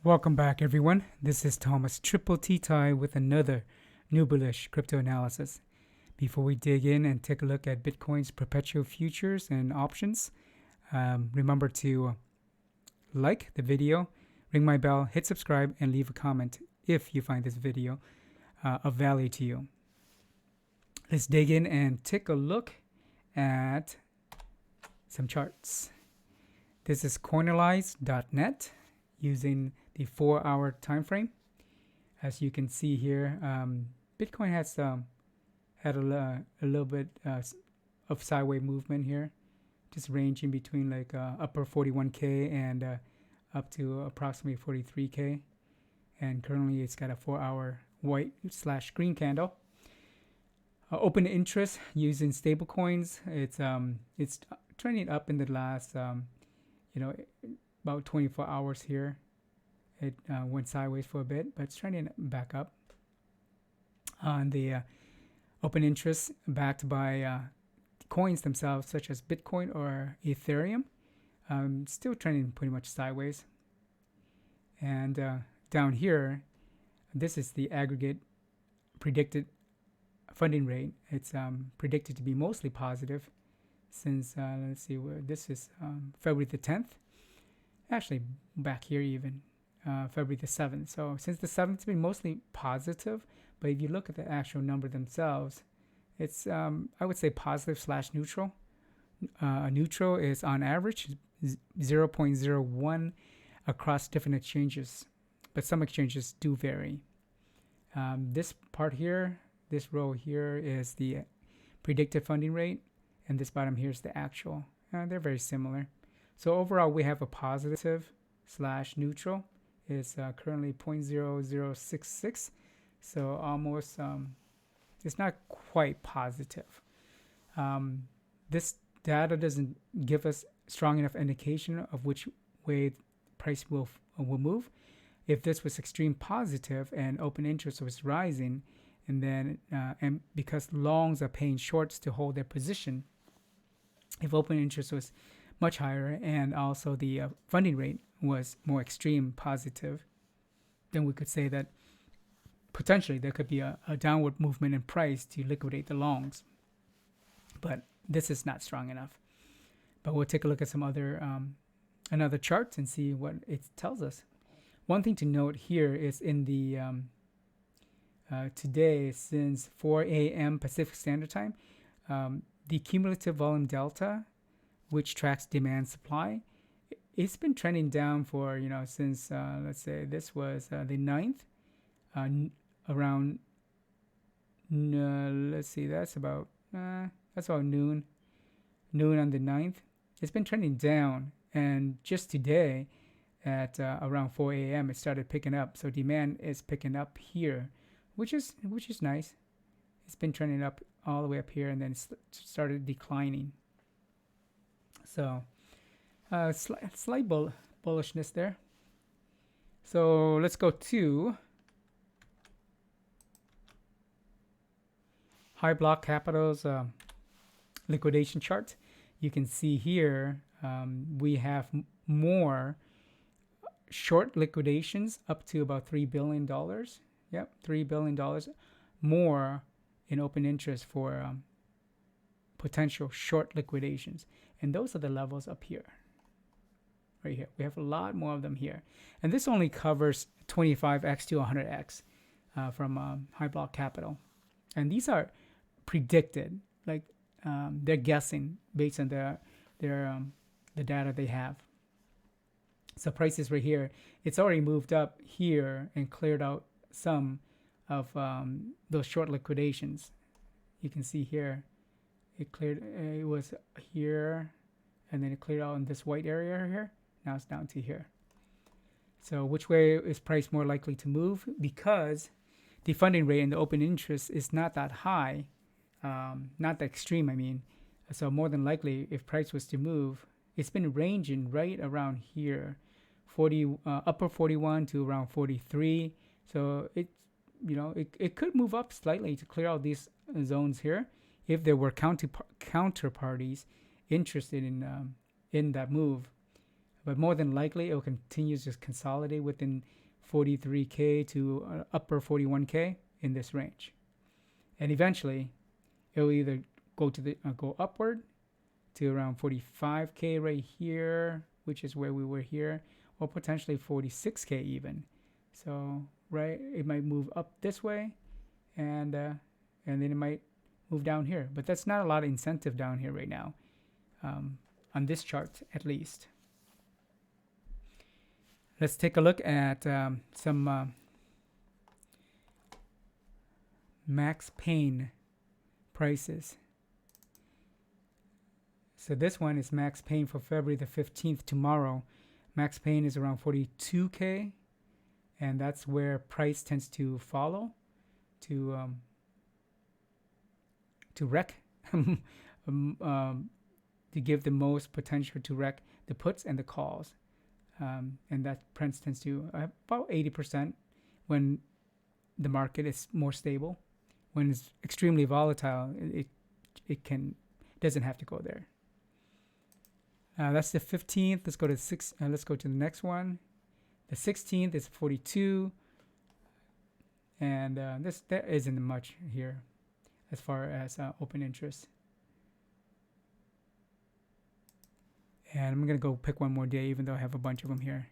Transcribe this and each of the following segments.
Welcome back, everyone. This is Thomas Triple T Tie with another new bullish crypto analysis. Before we dig in and take a look at Bitcoin's perpetual futures and options, remember to like the video, ring my bell, hit subscribe, and leave a comment if you find this video of value to you. Let's dig in and take a look at some charts. This is coinalyze.net using the 4-hour time frame. As you can see here, Bitcoin has had a little bit of sideways movement here, just ranging between like upper 41k and up to approximately 43k. And currently, it's got a 4-hour white/green candle. Open interest using stablecoins. It's trending up in the last about 24 hours here. It went sideways for a bit, but it's trending back up. On the open interest backed by coins themselves, such as Bitcoin or Ethereum, still trending pretty much sideways. And down here, this is the aggregate predicted funding rate. It's predicted to be mostly positive since, let's see, where this is February the 10th. Actually, back here even, February the 7th. So since the 7th, it's been mostly positive. But if you look at the actual number themselves, it's, I would say, positive/neutral. Neutral is on average 0.01 across different exchanges. But some exchanges do vary. This part here, this row here is the predicted funding rate. And this bottom here is the actual. They're very similar. So overall, we have a positive/neutral is currently 0.0066. So almost, it's not quite positive. This data doesn't give us strong enough indication of which way price will move. If this was extreme positive and open interest was rising, and then and because longs are paying shorts to hold their position, if open interest was much higher and also the funding rate was more extreme positive, then we could say that potentially there could be a downward movement in price to liquidate the longs. But this is not strong enough. But we'll take a look at some other another chart and see what it tells us. One thing to note here is in the today, since 4 a.m. Pacific Standard Time, the cumulative volume delta, which tracks demand supply, it's been trending down for, since, let's say this was the 9th, around, let's see, that's about noon on the 9th. It's been trending down, and just today at around 4 a.m. it started picking up. So demand is picking up here, which is nice. It's been trending up all the way up here, and then started declining. So slight bullishness there. So let's go to High Block Capital's liquidation chart. You can see here we have more short liquidations up to about $3 billion. Yep, $3 billion more in open interest for potential short liquidations. And those are the levels up here, right here. We have a lot more of them here. And this only covers 25x to 100x from High Block Capital. And these are predicted, like they're guessing based on the data they have. So prices right here, it's already moved up here and cleared out some of those short liquidations. You can see here, it was here, and then it cleared out in this white area here. Now it's down to here. So which way is price more likely to move? Because the funding rate and the open interest is not that high, not that extreme, I mean. So more than likely, if price was to move, it's been ranging right around here, upper 41 to around 43. So it could move up slightly to clear out these zones here if there were counterparties interested in that move. but more than likely it will continue to just consolidate within 43K to upper 41K in this range, and eventually it will either go upward to around 45K right here, which is where we were here, or potentially 46K even. So right, it might move up this way, and then it might move down here. But that's not a lot of incentive down here right now, on this chart at least. Let's take a look at some max pain prices. So this one is max pain for February the 15th, tomorrow. Max pain is around 42K, and that's where price tends to follow to wreck, to give the most potential to wreck the puts and the calls. And that price tends to about 80% when the market is more stable. When it's extremely volatile, it doesn't have to go there. That's the 15th. Let's go to let's go to the next one. The 16th is 42, and there isn't much here as far as open interest. And I'm gonna go pick one more day, even though I have a bunch of them here.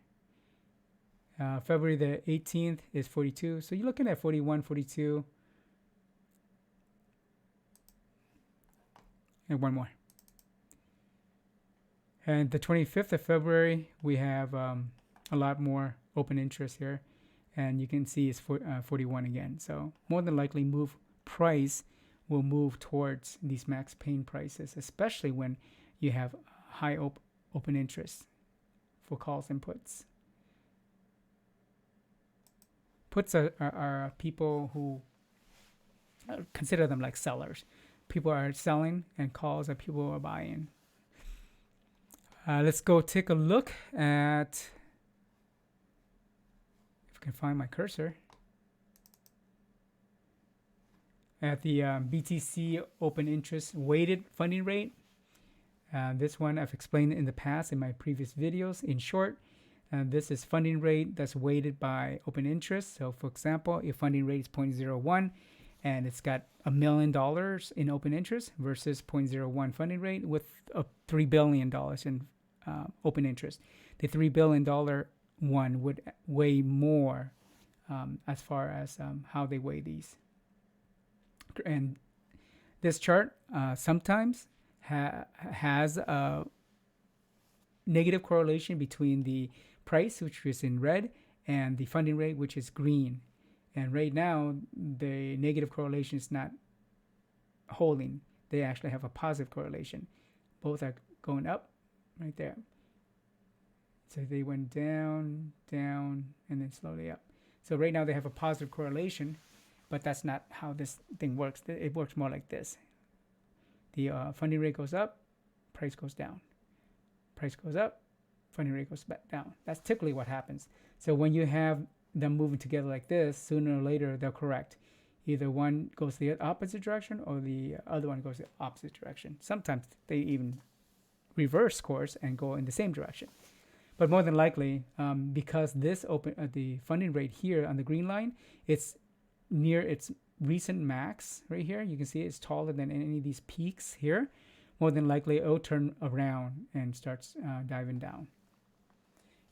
February the 18th is 42, so you're looking at 41, 42, and one more. And the 25th of February, we have a lot more open interest here. And you can see it's 41 again. So more than likely price will move towards these max pain prices, especially when you have high open interest for calls and puts. Puts are people who consider them like sellers. People are selling, and calls are people who are buying. Let's go take a look at, if I can find my cursor, at the BTC open interest weighted funding rate. This one I've explained in the past in my previous videos. In short, this is funding rate that's weighted by open interest. So for example, if funding rate is 0.01 and it's got $1 million in open interest versus 0.01 funding rate with $3 billion in open interest, the $3 billion one would weigh more as far as how they weigh these. And this chart sometimes has a negative correlation between the price, which is in red, and the funding rate, which is green. And right now, the negative correlation is not holding. They actually have a positive correlation. Both are going up right there. So they went down, down, and then slowly up. So right now they have a positive correlation, but that's not how this thing works. It works more like this. The funding rate goes up, price goes down. Price goes up, funding rate goes back down. That's typically what happens. So when you have them moving together like this, sooner or later they'll correct. Either one goes the opposite direction or the other one goes the opposite direction. Sometimes they even reverse course and go in the same direction. But more than likely, because the funding rate here on the green line, it's near its recent max right here. You can see it's taller than any of these peaks here. More than likely, it'll turn around and starts diving down.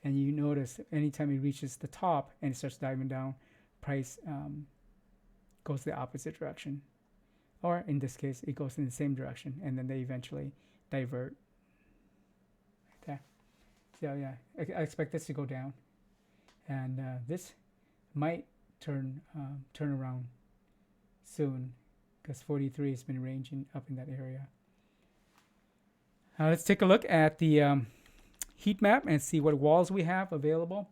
And you notice anytime it reaches the top and it starts diving down, price goes the opposite direction. Or in this case, it goes in the same direction, and then they eventually divert. Okay. So yeah, I expect this to go down, and this might turn around soon, because 43 has been ranging up in that area. Let's take a look at the heat map and see what walls we have available.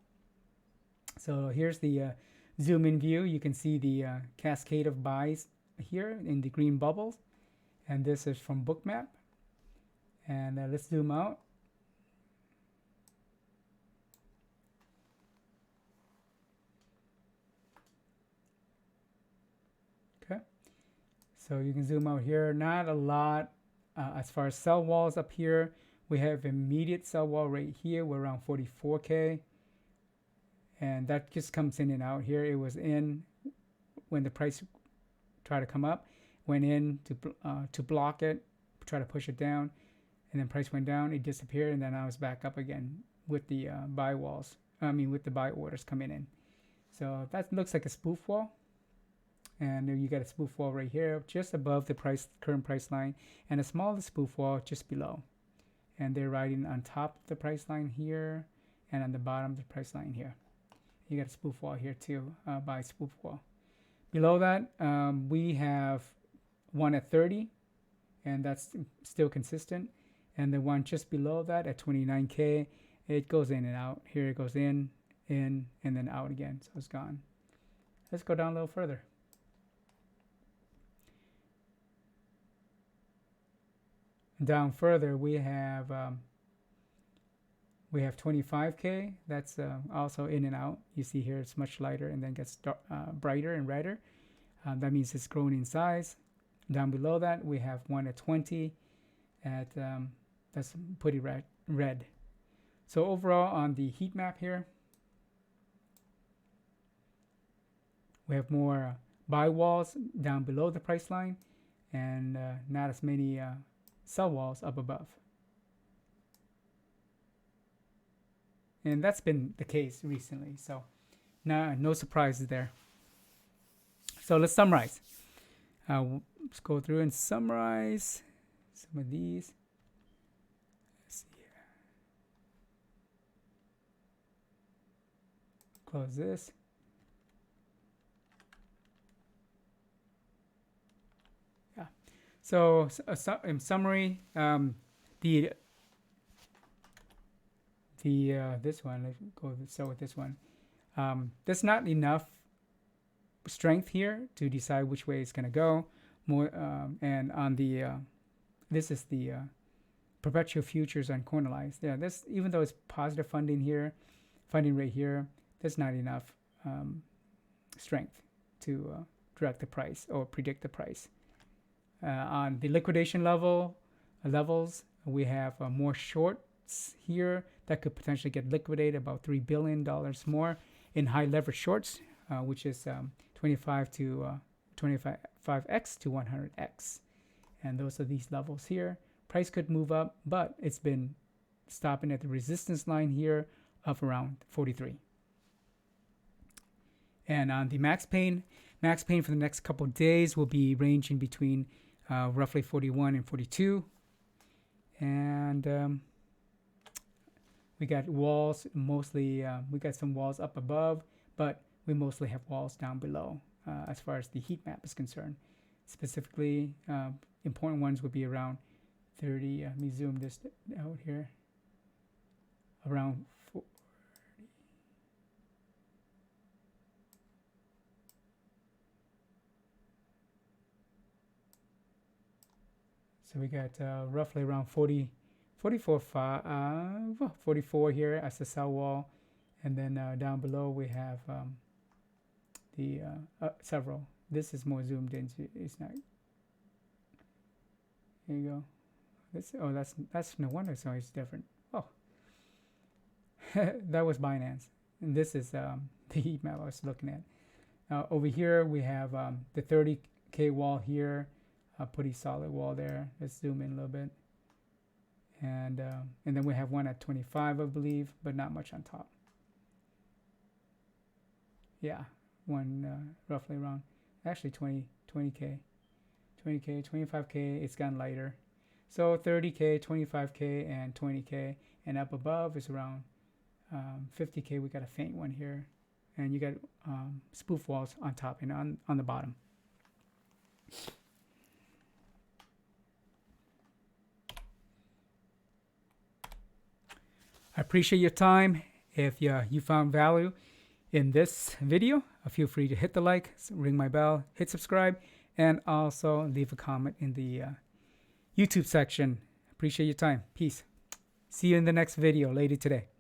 So here's the zoom in view. You can see the cascade of buys here in the green bubbles, and this is from Bookmap. And let's zoom out. Okay, so you can zoom out here. Not a lot as far as sell walls up here We have immediate sell wall right here. We're around 44K. And that just comes in and out here. It was in when the price tried to come up, went in to block it, try to push it down, and then price went down, it disappeared, and then I was back up again with the buy walls. With the buy orders coming in. So that looks like a spoof wall. And you got a spoof wall right here, just above the current price line, and a smaller spoof wall just below. And they're riding on top of the price line here, and on the bottom of the price line here. You got a spoof wall here too, by spoof wall. Below that, we have one at 30, and that's still consistent. And the one just below that at 29K, it goes in and out. Here it goes in, and then out again, so it's gone. Let's go down a little further. Down further, we have 25K. That's also in and out. You see here it's much lighter and then gets brighter and redder. That means it's growing in size. Down below that, we have one at 20. That's pretty red. So overall, on the heat map here, we have more buy walls down below the price line, and not as many sell walls up above. And that's been the case recently, so no surprises there. So let's summarize. Let's go through and summarize some of these. Let's see here. Close this. Yeah. So in summary, this one, let's go start with this one. There's not enough strength here to decide which way it's going to go. And on the this is the perpetual futures on Coinalize. Yeah, this, even though it's positive funding rate here, there's not enough strength to direct the price or predict the price. On the liquidation levels, we have more shorts here that could potentially get liquidated, about $3 billion more in high leverage shorts, which is 25x to 100x. And those are these levels here. Price could move up, but it's been stopping at the resistance line here of around 43. And on the max pain for the next couple of days will be ranging between roughly 41 and 42. And we got walls mostly, we got some walls up above, but we mostly have walls down below as far as the heat map is concerned. Specifically, important ones would be around 30. Let me zoom this out here. Around 40. So we got roughly around 44 here as the sell wall, and then down below we have the several. This is more zoomed into. It's not. Here you go. That's no wonder. So it's different. Oh, that was Binance, and this is the heat map I was looking at. Over here we have the 30K wall here, a pretty solid wall there. Let's zoom in a little bit, and then we have one at 25, I believe, but not much on top. Yeah, one roughly around, actually 20K, 25K. It's gone lighter. So 30K, 25K, and 20K, and up above is around 50K. We got a faint one here, and you got spoof walls on top and on the bottom. I appreciate your time. If you found value in this video, feel free to hit the like, ring my bell, hit subscribe, and also leave a comment in the YouTube section. Appreciate your time. Peace. See you in the next video later today.